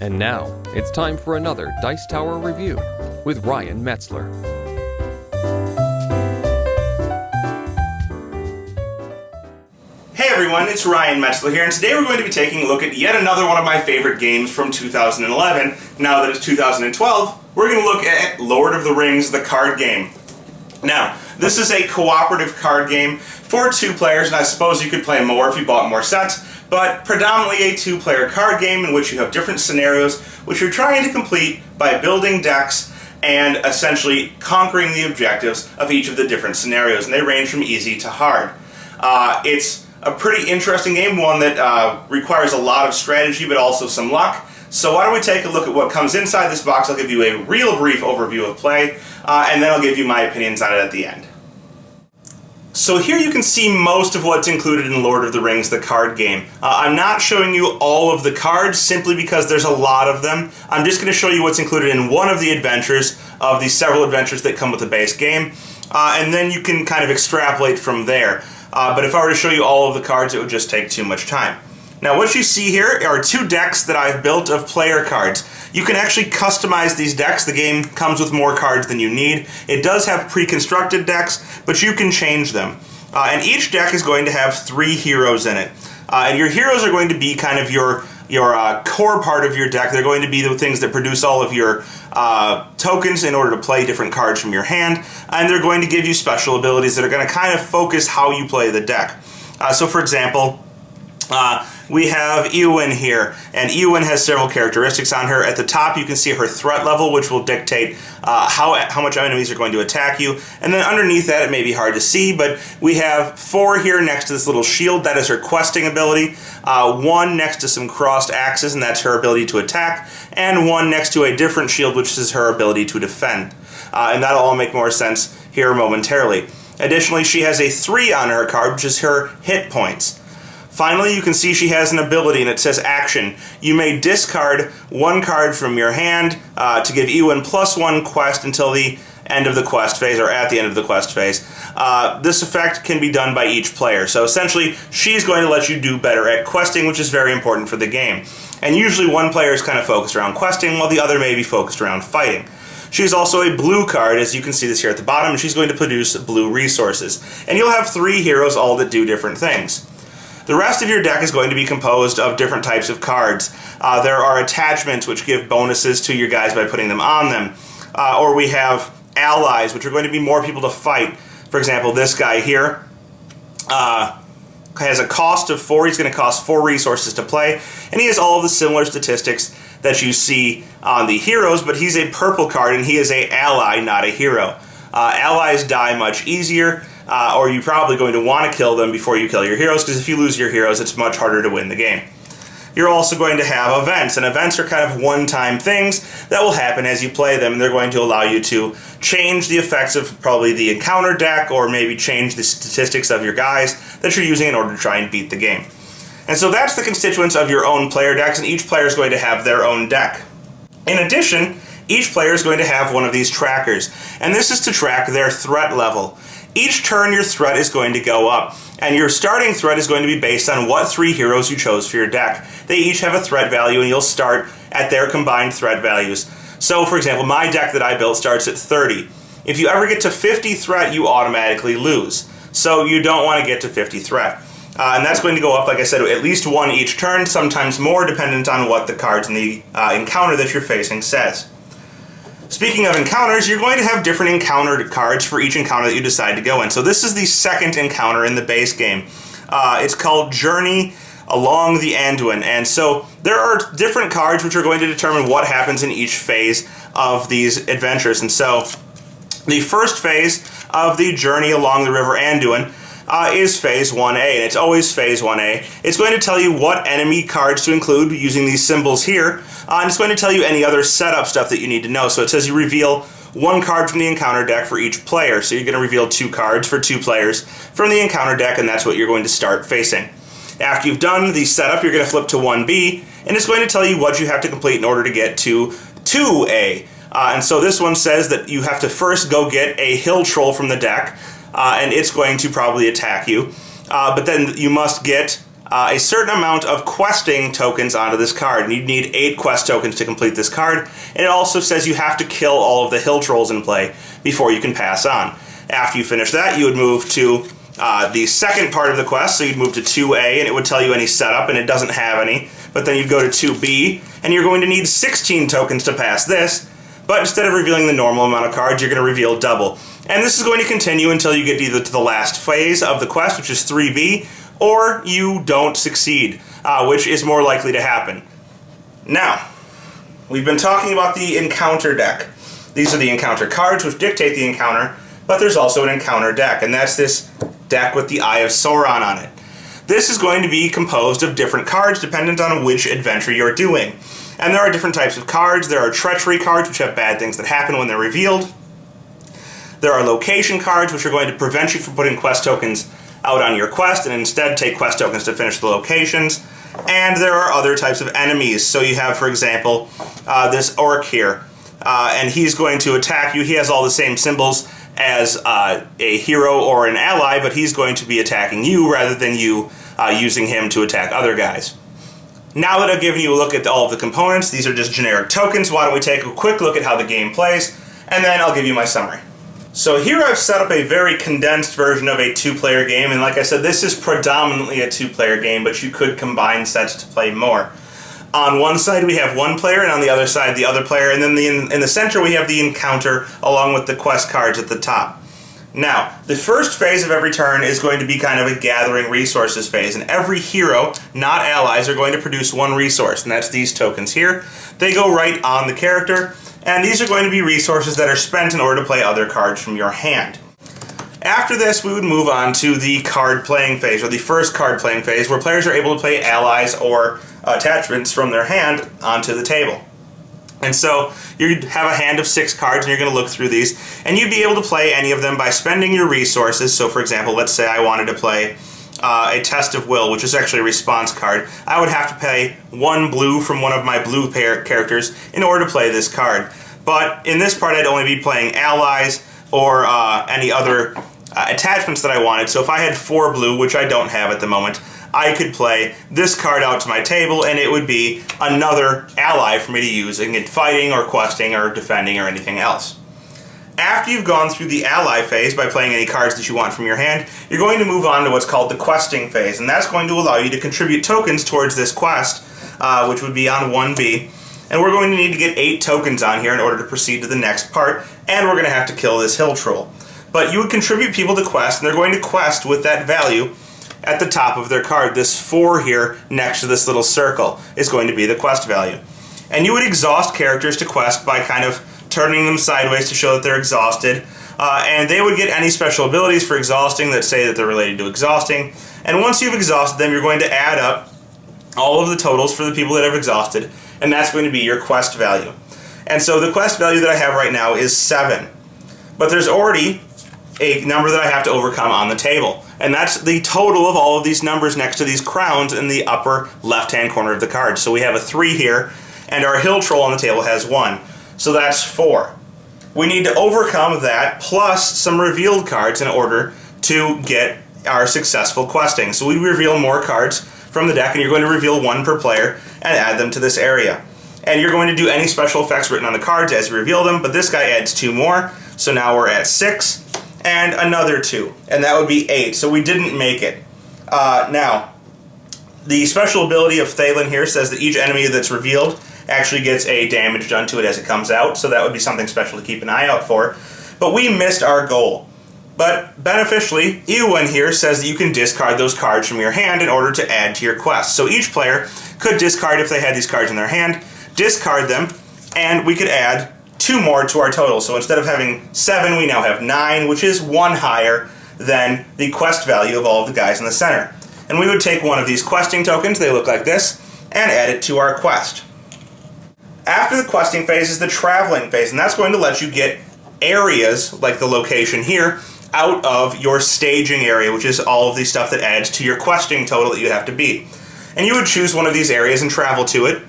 And now, it's time for another Dice Tower review with Ryan Metzler. Hey everyone, it's Ryan Metzler here, and today we're going to be taking a look at yet another one of my favorite games from 2011. Now that it's 2012, we're going to look at Lord of the Rings, the card game. Now, this is a cooperative card game for 2 players, and I suppose you could play more if you bought more sets, but predominantly a 2-player card game in which you have different scenarios which you're trying to complete by building decks and essentially conquering the objectives of each of the different scenarios, and they range from easy to hard. It's a pretty interesting game, one that requires a lot of strategy but also some luck. So why don't we take a look at what comes inside this box. I'll give you a real brief overview of play, and then I'll give you my opinions on it at the end. So here you can see most of what's included in Lord of the Rings, the card game. I'm not showing you all of the cards simply because there's a lot of them. I'm just going to show you what's included in one of the adventures of the several adventures that come with the base game, and then you can kind of extrapolate from there. But if I were to show you all of the cards, it would just take too much time. Now what you see here are 2 decks that I've built of player cards. You can actually customize these decks. The game comes with more cards than you need. It does have pre-constructed decks, but you can change them. And each deck is going to have 3 heroes in it. And your heroes are going to be kind of your core part of your deck. They're going to be the things that produce all of your tokens in order to play different cards from your hand, and they're going to give you special abilities that are going to kind of focus how you play the deck. So for example, we have Eowyn here, and Eowyn has several characteristics on her. At the top you can see her threat level, which will dictate how much enemies are going to attack you, and then underneath that it may be hard to see, but we have 4 here next to this little shield. That is her questing ability, 1 next to some crossed axes, and that's her ability to attack, and 1 next to a different shield, which is her ability to defend. And that'll all make more sense here momentarily. Additionally, she has a 3 on her card, which is her hit points. Finally, you can see she has an ability, and it says action. You may discard 1 card from your hand to give Eowyn +1 quest until the end of the quest phase, or at the end of the quest phase. This effect can be done by each player. So essentially, she's going to let you do better at questing, which is very important for the game. And usually one player is kind of focused around questing, while the other may be focused around fighting. She's also a blue card, as you can see this here at the bottom, and she's going to produce blue resources. And you'll have 3 heroes, all that do different things. The rest of your deck is going to be composed of different types of cards. There are attachments which give bonuses to your guys by putting them on them. Or we have allies, which are going to be more people to fight. For example, this guy here has a cost of 4. He's going to cost 4 resources to play. And he has all of the similar statistics that you see on the heroes, but he's a purple card and he is an ally, not a hero. Allies die much easier, or you're probably going to want to kill them before you kill your heroes, because if you lose your heroes, it's much harder to win the game. You're also going to have events, and events are kind of one-time things that will happen as you play them, and they're going to allow you to change the effects of probably the encounter deck, or maybe change the statistics of your guys that you're using in order to try and beat the game. And so that's the constituents of your own player decks, and each player is going to have their own deck. In addition, each player is going to have one of these trackers, and this is to track their threat level. Each turn your threat is going to go up, and your starting threat is going to be based on what 3 heroes you chose for your deck. They each have a threat value, and you'll start at their combined threat values. So for example, my deck that I built starts at 30. If you ever get to 50 threat, you automatically lose. So you don't want to get to 50 threat. And that's going to go up, like I said, at least 1 each turn, sometimes more, dependent on what the cards in the encounter that you're facing says. Speaking of encounters, you're going to have different encounter cards for each encounter that you decide to go in. So this is the second encounter in the base game. It's called Journey Along the Anduin, and so there are different cards which are going to determine what happens in each phase of these adventures. And so the first phase of the Journey Along the River Anduin is Phase 1A, and it's always Phase 1A. It's going to tell you what enemy cards to include using these symbols here, and it's going to tell you any other setup stuff that you need to know. So it says you reveal 1 card from the encounter deck for each player, so you're going to reveal 2 cards for 2 players from the encounter deck, and that's what you're going to start facing. After you've done the setup, you're going to flip to 1B, and it's going to tell you what you have to complete in order to get to 2A. And so this one says that you have to first go get a hill troll from the deck, and it's going to probably attack you. But then you must get a certain amount of questing tokens onto this card, and you'd need 8 quest tokens to complete this card. And it also says you have to kill all of the hill trolls in play before you can pass on. After you finish that, you would move to the second part of the quest, so you'd move to 2A, and it would tell you any setup, and it doesn't have any. But then you'd go to 2B, and you're going to need 16 tokens to pass this, but instead of revealing the normal amount of cards, you're going to reveal double. And this is going to continue until you get either to the last phase of the quest, which is 3B, or you don't succeed, which is more likely to happen. Now, we've been talking about the encounter deck. These are the encounter cards, which dictate the encounter, but there's also an encounter deck, and that's this deck with the Eye of Sauron on it. This is going to be composed of different cards dependent on which adventure you're doing. And there are different types of cards. There are treachery cards, which have bad things that happen when they're revealed. There are location cards, which are going to prevent you from putting quest tokens out on your quest and instead take quest tokens to finish the locations. And there are other types of enemies. So you have, for example, this orc here. And he's going to attack you. He has all the same symbols as a hero or an ally, but he's going to be attacking you rather than you using him to attack other guys. Now that I've given you a look at all of the components, these are just generic tokens, why don't we take a quick look at how the game plays, and then I'll give you my summary. So here I've set up a very condensed version of a 2-player game, and like I said, this is predominantly a 2-player game, but you could combine sets to play more. On one side we have one player, and on the other side the other player, and then in the center we have the encounter along with the quest cards at the top. Now, the first phase of every turn is going to be kind of a gathering resources phase, and every hero, not allies, are going to produce one resource, and that's these tokens here. They go right on the character, and these are going to be resources that are spent in order to play other cards from your hand. After this, we would move on to the card playing phase, or the first card playing phase, where players are able to play allies or attachments from their hand onto the table. And so you'd have a hand of 6 cards, and you're going to look through these, and you'd be able to play any of them by spending your resources. So for example, let's say I wanted to play a Test of Will, which is actually a response card. I would have to pay 1 blue from one of my blue characters in order to play this card. But in this part, I'd only be playing allies or any other attachments that I wanted. So if I had 4 blue, which I don't have at the moment, I could play this card out to my table, and it would be another ally for me to use in fighting or questing or defending or anything else. After you've gone through the ally phase by playing any cards that you want from your hand, you're going to move on to what's called the questing phase, and that's going to allow you to contribute tokens towards this quest, which would be on 1B. And we're going to need to get 8 tokens on here in order to proceed to the next part, and we're going to have to kill this hill troll. But you would contribute people to quest, and they're going to quest with that value at the top of their card. This 4 here next to this little circle is going to be the quest value. And you would exhaust characters to quest by kind of turning them sideways to show that they're exhausted. And they would get any special abilities for exhausting that say that they're related to exhausting. And once you've exhausted them, you're going to add up all of the totals for the people that have exhausted, and that's going to be your quest value. And so the quest value that I have right now is 7. But there's already a number that I have to overcome on the table. And that's the total of all of these numbers next to these crowns in the upper left-hand corner of the card. So we have a 3 here, and our hill troll on the table has 1. So that's 4. We need to overcome that plus some revealed cards in order to get our successful questing. So we reveal more cards from the deck, and you're going to reveal 1 per player and add them to this area. And you're going to do any special effects written on the cards as you reveal them, but this guy adds 2 more, so now we're at 6. And another 2, and that would be 8, so we didn't make it. Now, the special ability of Thalen here says that each enemy that's revealed actually gets a damage done to it as it comes out, so that would be something special to keep an eye out for. But we missed our goal. But beneficially, Ewan here says that you can discard those cards from your hand in order to add to your quest. So each player could discard if they had these cards in their hand, discard them, and we could add 2 more to our total. So instead of having 7, we now have 9, which is 1 higher than the quest value of all of the guys in the center. And we would take one of these questing tokens, they look like this, and add it to our quest. After the questing phase is the traveling phase, and that's going to let you get areas, like the location here, out of your staging area, which is all of the stuff that adds to your questing total that you have to beat. And you would choose one of these areas and travel to it,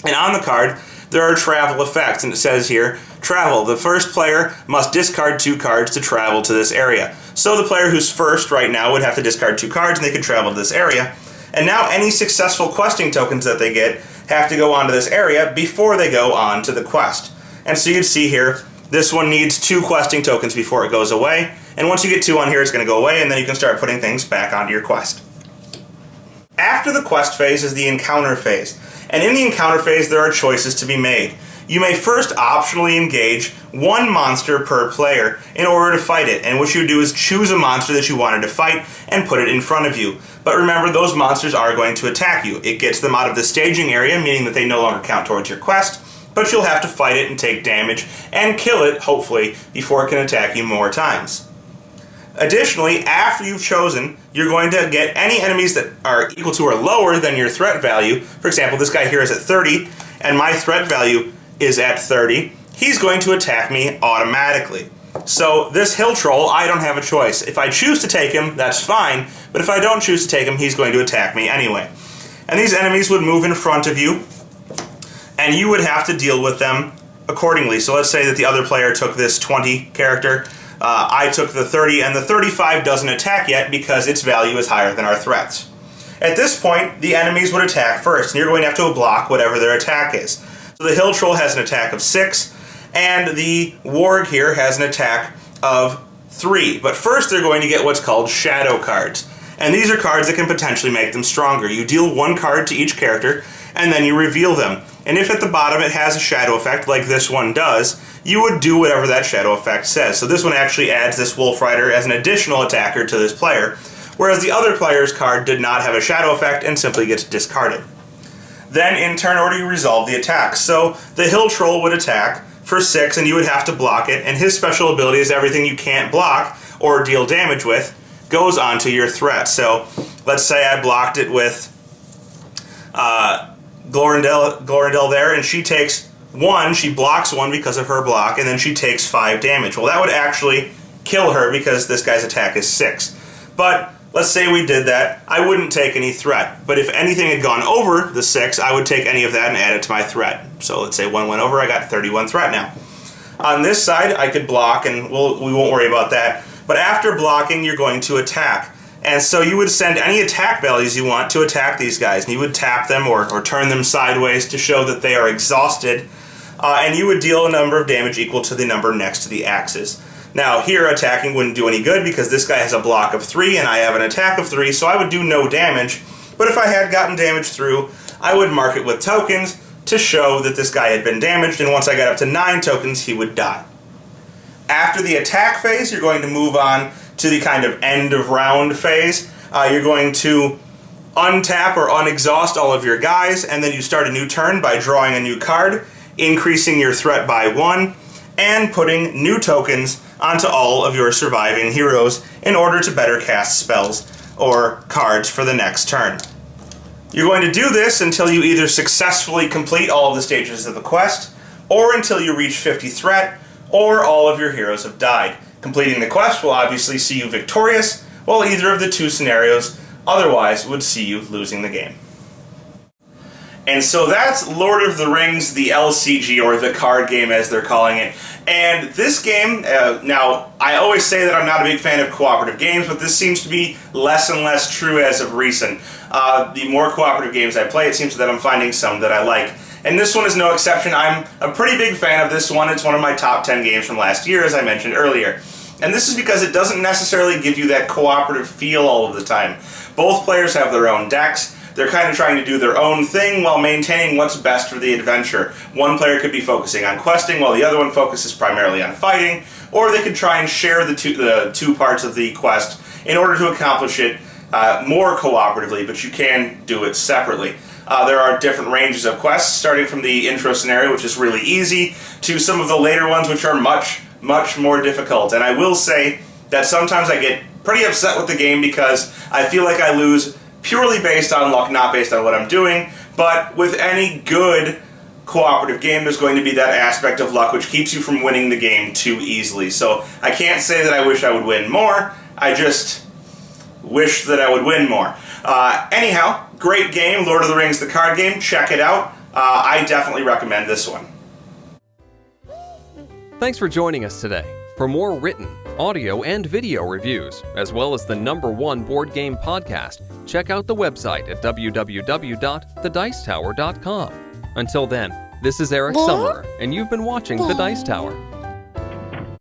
and on the card, there are travel effects, and it says here, travel. The first player must discard 2 cards to travel to this area. So the player who's first right now would have to discard 2 cards, and they could travel to this area. And now any successful questing tokens that they get have to go onto this area before they go on to the quest. And so you'd see here, this one needs 2 questing tokens before it goes away. And once you get 2 on here, it's going to go away, and then you can start putting things back onto your quest. After the quest phase is the encounter phase. And in the encounter phase, there are choices to be made. You may first optionally engage 1 monster per player in order to fight it, and what you do is choose a monster that you wanted to fight and put it in front of you. But remember, those monsters are going to attack you. It gets them out of the staging area, meaning that they no longer count towards your quest, but you'll have to fight it and take damage and kill it, hopefully, before it can attack you more times. Additionally, after you've chosen, you're going to get any enemies that are equal to or lower than your threat value. For example, this guy here is at 30, and my threat value is at 30. He's going to attack me automatically. So this hill troll, I don't have a choice. If I choose to take him, that's fine, but if I don't choose to take him, he's going to attack me anyway. And these enemies would move in front of you, and you would have to deal with them accordingly. So let's say that the other player took this 20 character, I took the 30, and the 35 doesn't attack yet because its value is higher than our threats. At this point, the enemies would attack first, and you're going to have to block whatever their attack is. So the hill troll has an attack of 6, and the warg here has an attack of 3. But first they're going to get what's called shadow cards. And these are cards that can potentially make them stronger. You deal 1 card to each character, and then you reveal them. And if at the bottom it has a shadow effect, like this one does, you would do whatever that shadow effect says. So this one actually adds this Wolf Rider as an additional attacker to this player, whereas the other player's card did not have a shadow effect and simply gets discarded. Then in turn order you resolve the attacks. So the hill troll would attack for 6 and you would have to block it, and his special ability is everything you can't block or deal damage with goes onto your threat. So let's say I blocked it with Glorindel there, and she takes 1, she blocks 1 because of her block, and then she takes 5 damage. Well, that would actually kill her because this guy's attack is 6. But let's say we did that, I wouldn't take any threat. But if anything had gone over the 6, I would take any of that and add it to my threat. So let's say 1 went over, I got 31 threat now. On this side, I could block, and we won't worry about that. But after blocking, you're going to attack. And so you would send any attack values you want to attack these guys. And you would tap them or turn them sideways to show that they are exhausted. And you would deal a number of damage equal to the number next to the axes. Now here attacking wouldn't do any good because this guy has a block of 3 and I have an attack of 3, so I would do no damage. But if I had gotten damage through, I would mark it with tokens to show that this guy had been damaged, and once I got up to 9 tokens, he would die. After the attack phase, you're going to move on to the kind of end of round phase. You're going to untap or unexhaust all of your guys, and then you start a new turn by drawing a new card, increasing your threat by 1, and putting new tokens onto all of your surviving heroes in order to better cast spells or cards for the next turn. You're going to do this until you either successfully complete all of the stages of the quest, or until you reach 50 threat, or all of your heroes have died. Completing the quest will obviously see you victorious, while either of the 2 scenarios otherwise would see you losing the game. And so that's Lord of the Rings, the LCG, or the card game as they're calling it. And this game, now I always say that I'm not a big fan of cooperative games, but this seems to be less and less true as of recent. The more cooperative games I play, it seems that I'm finding some that I like. And this one is no exception. I'm a pretty big fan of this one. It's one of my top 10 games from last year, as I mentioned earlier. And this is because it doesn't necessarily give you that cooperative feel all of the time. Both players have their own decks. They're kind of trying to do their own thing while maintaining what's best for the adventure. One player could be focusing on questing while the other one focuses primarily on fighting, or they could try and share the two parts of the quest in order to accomplish it more cooperatively, but you can do it separately. There are different ranges of quests, starting from the intro scenario, which is really easy, to some of the later ones, which are much, much more difficult. And I will say that sometimes I get pretty upset with the game because I feel like I lose purely based on luck, not based on what I'm doing. But with any good cooperative game, there's going to be that aspect of luck which keeps you from winning the game too easily. So I can't say that I wish I would win more, I just wish that I would win more. Anyhow, great game, Lord of the Rings, the card game. Check it out. I definitely recommend this one. Thanks for joining us today. For more written, audio and video reviews, as well as the #1 board game podcast, check out the website at www.thedicetower.com. Until then, this is Eric Summerer, and you've been watching The Dice Tower.